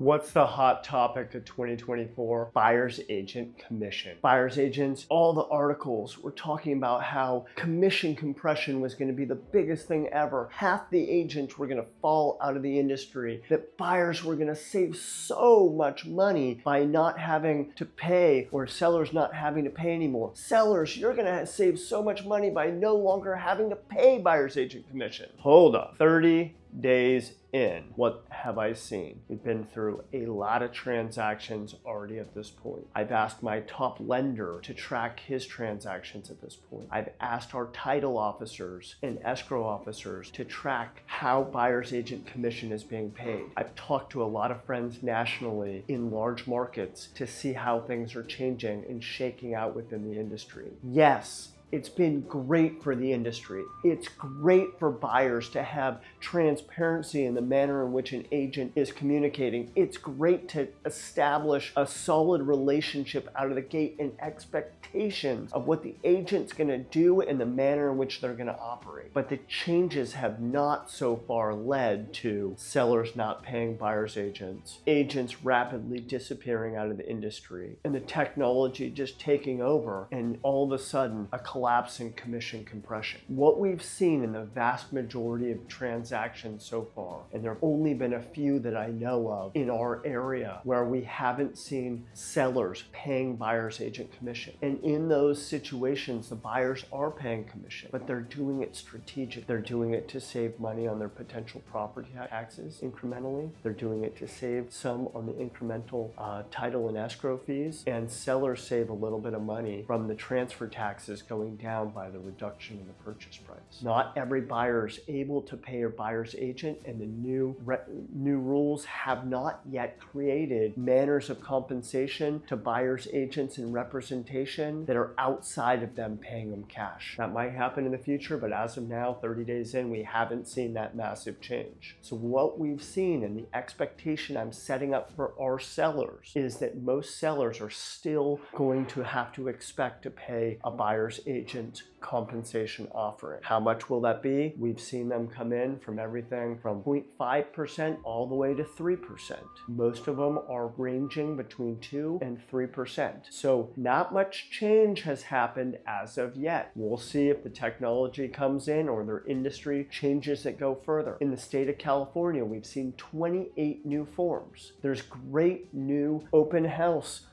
What's the hot topic of 2024? Buyer's agent commission. Buyer's agents, all the articles were talking about how commission compression was going to be the biggest thing ever. Half the agents were going to fall out of the industry, that buyers were going to save so much money by not having to pay, or sellers not having to pay anymore. Sellers, you're going to save so much money by no longer having to pay buyer's agent commission. Hold up. 30 days in, what have I seen? We've been through a lot of transactions already at this point. I've asked my top lender to track his transactions at this point. I've asked our title officers and escrow officers to track how buyer's agent commission is being paid. I've talked to a lot of friends nationally in large markets to see how things are changing and shaking out within the industry. Yes, it's been great for the industry. It's great for buyers to have transparency in the manner in which an agent is communicating. It's great to establish a solid relationship out of the gate and expectations of what the agent's gonna do and the manner in which they're gonna operate. But the changes have not so far led to sellers not paying buyer's agents, agents rapidly disappearing out of the industry, and the technology just taking over, and all of a sudden a collapse in commission compression. What we've seen in the vast majority of transactions so far, and there have only been a few that I know of in our area where we haven't seen sellers paying buyer's agent commission. And in those situations, the buyers are paying commission, but they're doing it strategic. They're doing it to save money on their potential property taxes incrementally. They're doing it to save some on the incremental title and escrow fees, and sellers save a little bit of money from the transfer taxes going down by the reduction in the purchase price. Not every buyer is able to pay a buyer's agent, and the new rules have not yet created manners of compensation to buyer's agents and representation that are outside of them paying them cash. That might happen in the future, but as of now, 30 days in, we haven't seen that massive change. So what we've seen, and the expectation I'm setting up for our sellers, is that most sellers are still going to have to expect to pay a buyer's agent compensation offering. How much will that be? We've seen them come in from everything from 0.5% all the way to 3%. Most of them are ranging between 2 and 3%. So not much change has happened as of yet. We'll see if the technology comes in or their industry changes that go further. In the state of California, we've seen 28 new forms. There's great new open house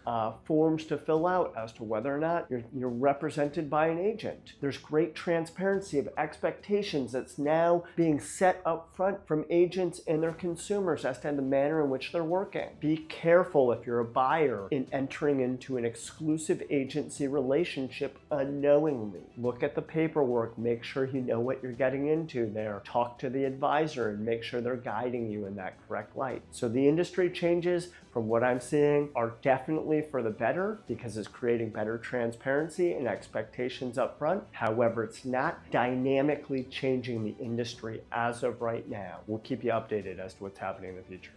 forms to fill out as to whether or not you're represented by an agent. There's great transparency of expectations that's now being set up front from agents and their consumers as to the manner in which they're working. Be careful if you're a buyer in entering into an exclusive agency relationship unknowingly. Look at the paperwork, make sure you know what you're getting into there. Talk to the advisor and make sure they're guiding you in that correct light. So the industry changes, from what I'm seeing, are definitely for the better because it's creating better transparency and expectations up front. However, it's not dynamically changing the industry as of right now. We'll keep you updated as to what's happening in the future.